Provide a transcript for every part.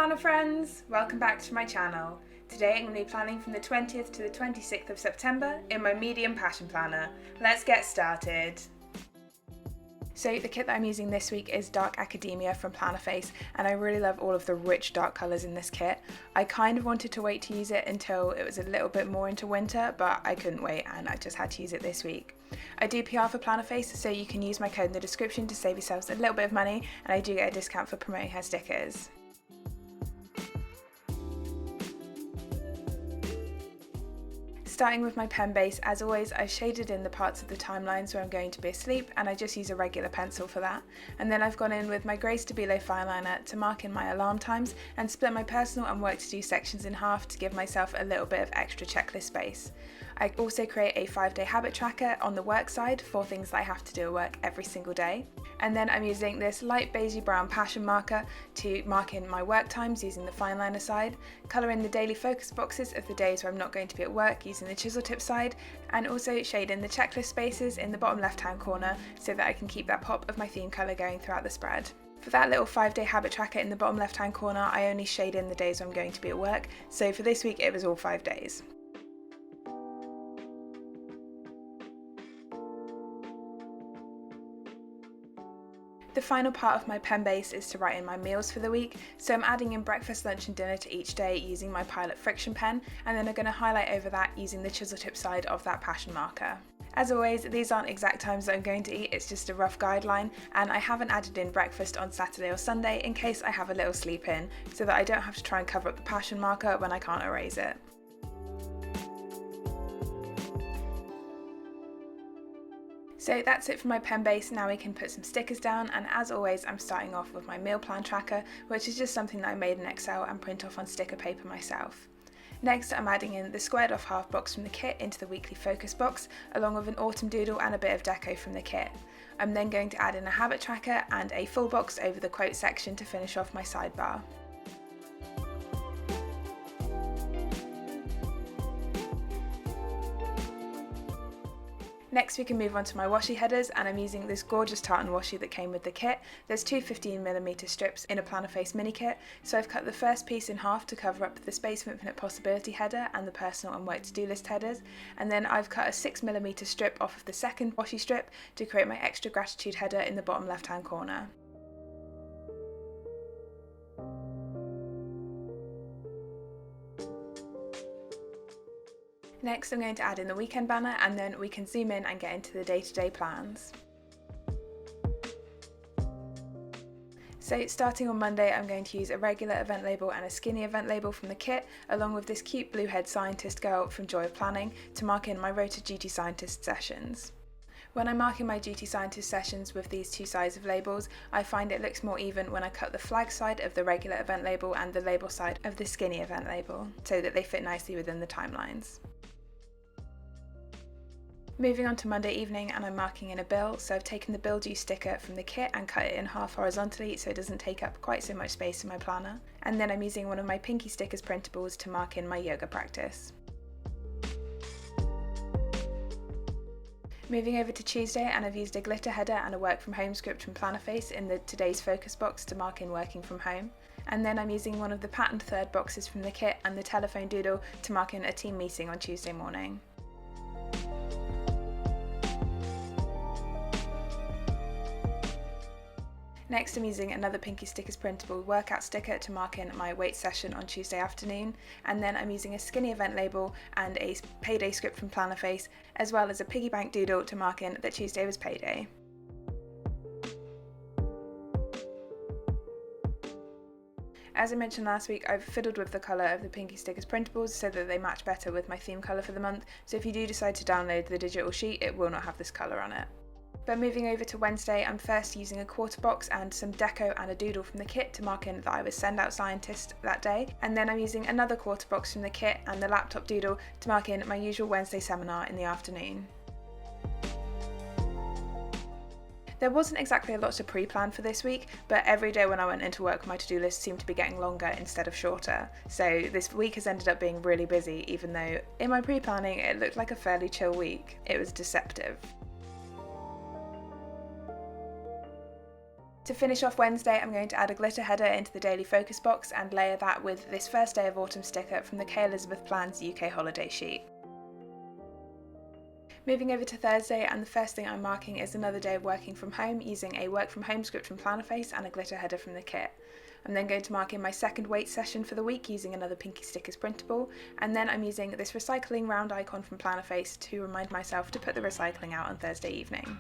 planner friends! Welcome back to my channel. Today I'm going to be planning from the 20th to the 26th of September in my medium passion planner. Let's get started. So the kit that I'm using this week is Dark Academia from Plannerface, and I really love all of the rich dark colours in this kit. I kind of wanted to wait to use it until it was a little bit more into winter, but I couldn't wait and I just had to use it this week. I do PR for Plannerface, so you can use my code in the description to save yourselves a little bit of money, and I do get a discount for promoting her stickers. Starting with my pen base, as always I've shaded in the parts of the timelines where I'm going to be asleep, and I just use a regular pencil for that. And then I've gone in with my grey Stabilo fine liner to mark in my alarm times and split my personal and work to do sections in half to give myself a little bit of extra checklist space. I also create a 5-day habit tracker on the work side for things that I have to do at work every single day. And then I'm using this light beigey brown passion marker to mark in my work times using the fine liner side, colour in the daily focus boxes of the days where I'm not going to be at work using the chisel tip side, and also shade in the checklist spaces in the bottom left hand corner so that I can keep that pop of my theme colour going throughout the spread. For that little 5-day habit tracker in the bottom left hand corner, I only shade in the days where I'm going to be at work, so for this week it was all 5 days. The final part of my pen base is to write in my meals for the week, so I'm adding in breakfast, lunch and dinner to each day using my Pilot friction pen, and then I'm going to highlight over that using the chisel tip side of that passion marker. As always, these aren't exact times that I'm going to eat, it's just a rough guideline, and I haven't added in breakfast on Saturday or Sunday in case I have a little sleep in, so that I don't have to try and cover up the passion marker when I can't erase it. So that's it for my pen base. Now we can put some stickers down, and as always I'm starting off with my meal plan tracker, which is just something that I made in Excel and print off on sticker paper myself. Next I'm adding in the squared off half box from the kit into the weekly focus box, along with an autumn doodle and a bit of deco from the kit. I'm then going to add in a habit tracker and a full box over the quote section to finish off my sidebar. Next we can move on to my washi headers, and I'm using this gorgeous tartan washi that came with the kit. There's two 15mm strips in a Plannerface mini kit, so I've cut the first piece in half to cover up the Space of Infinite Possibility header and the personal and work to do list headers, and then I've cut a 6mm strip off of the second washi strip to create my extra gratitude header in the bottom left hand corner. Next I'm going to add in the weekend banner, and then we can zoom in and get into the day-to-day plans. So starting on Monday I'm going to use a regular event label and a skinny event label from the kit, along with this cute blue head scientist girl from Joy of Planning to mark in my Rota Duty Scientist sessions. When I'm marking my Duty Scientist sessions with these two sides of labels, I find it looks more even when I cut the flag side of the regular event label and the label side of the skinny event label, so that they fit nicely within the timelines. Moving on to Monday evening, and I'm marking in a bill, so I've taken the bill due sticker from the kit and cut it in half horizontally so it doesn't take up quite so much space in my planner. And then I'm using one of my Pinky Stickers printables to mark in my yoga practice. Moving over to Tuesday, and I've used a glitter header and a work from home script from Plannerface in the today's focus box to mark in working from home. And then I'm using one of the patterned third boxes from the kit and the telephone doodle to mark in a team meeting on Tuesday morning. Next I'm using another Pinky Stickers printable workout sticker to mark in my weight session on Tuesday afternoon, and then I'm using a skinny event label and a payday script from Plannerface, as well as a piggy bank doodle to mark in that Tuesday was payday. As I mentioned last week, I've fiddled with the colour of the Pinky Stickers printables so that they match better with my theme colour for the month, so if you do decide to download the digital sheet, it will not have this colour on it. But moving over to Wednesday, I'm first using a quarter box and some deco and a doodle from the kit to mark in that I was send out scientist that day, and then I'm using another quarter box from the kit and the laptop doodle to mark in my usual Wednesday seminar in the afternoon. There wasn't exactly a lot to pre-plan for this week, but every day when I went into work my to-do list seemed to be getting longer instead of shorter, so this week has ended up being really busy, even though in my pre-planning it looked like a fairly chill week. It was deceptive. To finish off Wednesday, I'm going to add a glitter header into the daily focus box and layer that with this First Day of Autumn sticker from the K. Elizabeth Plans UK holiday sheet. Moving over to Thursday, and the first thing I'm marking is another day of working from home using a work from home script from Plannerface and a glitter header from the kit. I'm then going to mark in my second weight session for the week using another Pinky Stickers printable, and then I'm using this recycling round icon from Plannerface to remind myself to put the recycling out on Thursday evening.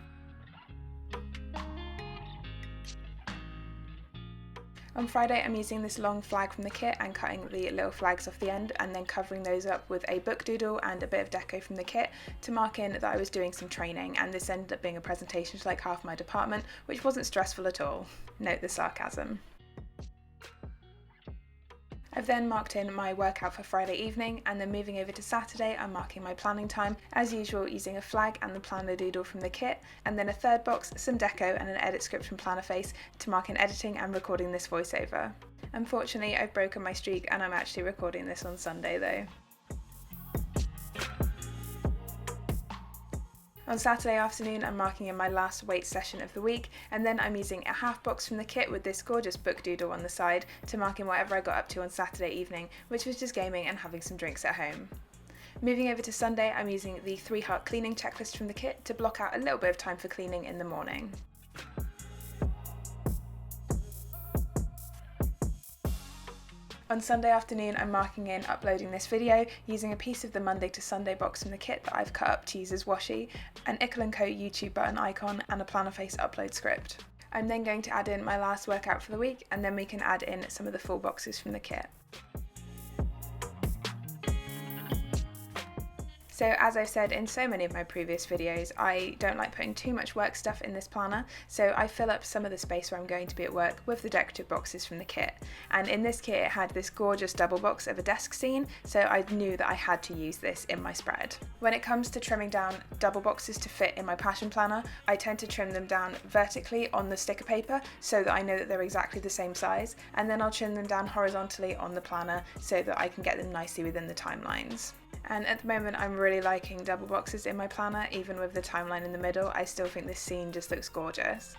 On Friday, I'm using this long flag from the kit and cutting the little flags off the end and then covering those up with a book doodle and a bit of deco from the kit to mark in that I was doing some training, and this ended up being a presentation to like half my department, which wasn't stressful at all. Note the sarcasm. I've then marked in my workout for Friday evening, and then moving over to Saturday, I'm marking my planning time, as usual using a flag and the planner doodle from the kit, and then a third box, some deco and an edit script from Plannerface to mark in editing and recording this voiceover. Unfortunately, I've broken my streak and I'm actually recording this on Sunday though. On Saturday afternoon, I'm marking in my last weight session of the week, and then I'm using a half box from the kit with this gorgeous book doodle on the side to mark in whatever I got up to on Saturday evening, which was just gaming and having some drinks at home. Moving over to Sunday, I'm using the 3-heart cleaning checklist from the kit to block out a little bit of time for cleaning in the morning. On Sunday afternoon, I'm marking in uploading this video using a piece of the Monday to Sunday box from the kit that I've cut up to use as washi, an Ickle & Co YouTube button icon and a Plannerface upload script. I'm then going to add in my last workout for the week, and then we can add in some of the full boxes from the kit. So as I've said in so many of my previous videos, I don't like putting too much work stuff in this planner, so I fill up some of the space where I'm going to be at work with the decorative boxes from the kit. And in this kit it had this gorgeous double box of a desk scene, so I knew that I had to use this in my spread. When it comes to trimming down double boxes to fit in my passion planner, I tend to trim them down vertically on the sticker paper so that I know that they're exactly the same size, and then I'll trim them down horizontally on the planner so that I can get them nicely within the timelines. And at the moment I'm really liking double boxes in my planner, even with the timeline in the middle. I still think this scene just looks gorgeous.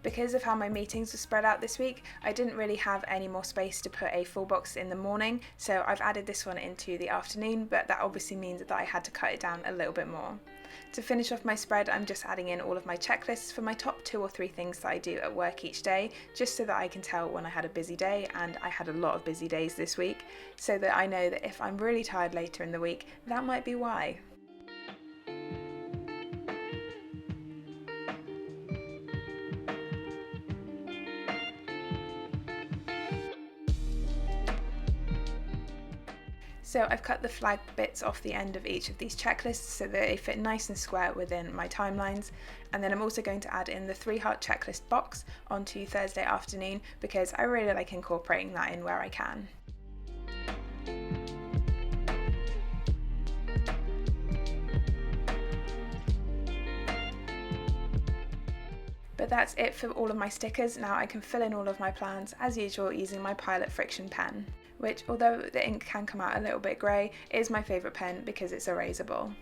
Because of how my meetings were spread out this week, I didn't really have any more space to put a full box in the morning, so I've added this one into the afternoon, but that obviously means that I had to cut it down a little bit more. To finish off my spread, I'm just adding in all of my checklists for my top 2 or 3 things that I do at work each day, just so that I can tell when I had a busy day, and I had a lot of busy days this week, so that I know that if I'm really tired later in the week, that might be why. So I've cut the flag bits off the end of each of these checklists so that they fit nice and square within my timelines, and then I'm also going to add in the 3-heart checklist box onto Thursday afternoon because I really like incorporating that in where I can. But that's it for all of my stickers. Now I can fill in all of my plans as usual using my Pilot Friction pen, which, although the ink can come out a little bit grey, is my favourite pen because it's erasable.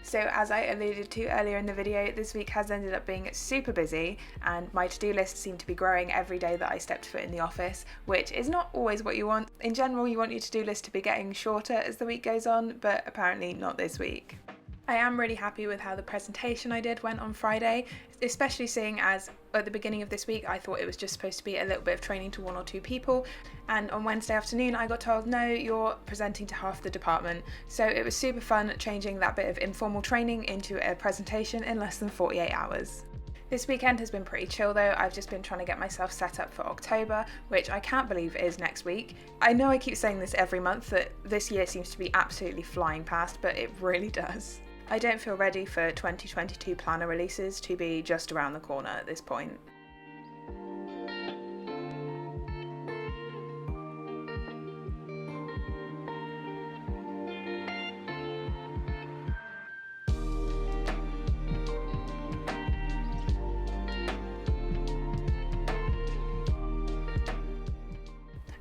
So as I alluded to earlier in the video, this week has ended up being super busy and my to-do list seemed to be growing every day that I stepped foot in the office, which is not always what you want. In general, you want your to-do list to be getting shorter as the week goes on, but apparently not this week. I am really happy with how the presentation I did went on Friday, especially seeing as at the beginning of this week I thought it was just supposed to be a little bit of training to 1 or 2 people, and on Wednesday afternoon I got told no, you're presenting to half the department. So it was super fun changing that bit of informal training into a presentation in less than 48 hours. This weekend has been pretty chill though. I've just been trying to get myself set up for October, which I can't believe is next week. I know I keep saying this every month that this year seems to be absolutely flying past, but it really does. I don't feel ready for 2022 planner releases to be just around the corner at this point.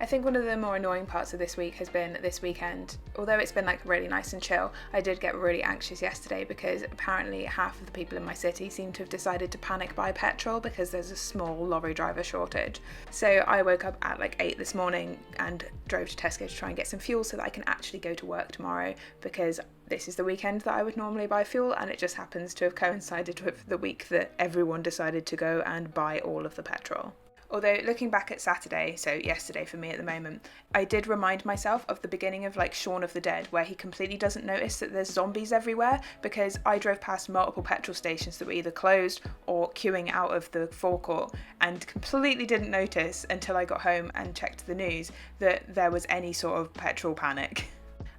I think one of the more annoying parts of this week has been this weekend. Although it's been like really nice and chill, I did get really anxious yesterday because apparently half of the people in my city seem to have decided to panic buy petrol because there's a small lorry driver shortage. So I woke up at like 8 this morning and drove to Tesco to try and get some fuel so that I can actually go to work tomorrow, because this is the weekend that I would normally buy fuel, and it just happens to have coincided with the week that everyone decided to go and buy all of the petrol. Although looking back at Saturday, so yesterday for me at the moment, I did remind myself of the beginning of like Shaun of the Dead, where he completely doesn't notice that there's zombies everywhere, because I drove past multiple petrol stations that were either closed or queuing out of the forecourt and completely didn't notice until I got home and checked the news that there was any sort of petrol panic.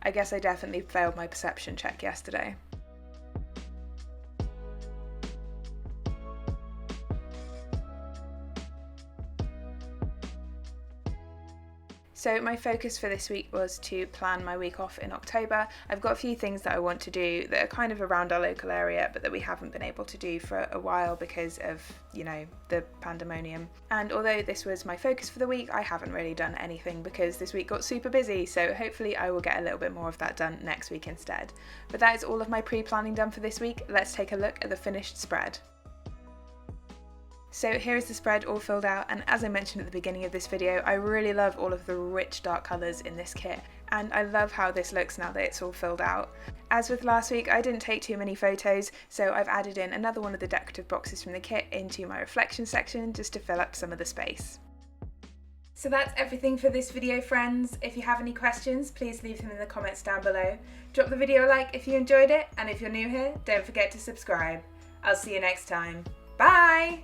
I guess I definitely failed my perception check yesterday. So my focus for this week was to plan my week off in October. I've got a few things that I want to do that are kind of around our local area, but that we haven't been able to do for a while because of, the pandemonium. And although this was my focus for the week, I haven't really done anything because this week got super busy. So hopefully I will get a little bit more of that done next week instead. But that is all of my pre-planning done for this week. Let's take a look at the finished spread. So here is the spread all filled out, and as I mentioned at the beginning of this video, I really love all of the rich dark colours in this kit, and I love how this looks now that it's all filled out. As with last week, I didn't take too many photos, so I've added in another one of the decorative boxes from the kit into my reflection section just to fill up some of the space. So that's everything for this video, friends. If you have any questions, please leave them in the comments down below. Drop the video a like if you enjoyed it, and if you're new here, don't forget to subscribe. I'll see you next time. Bye!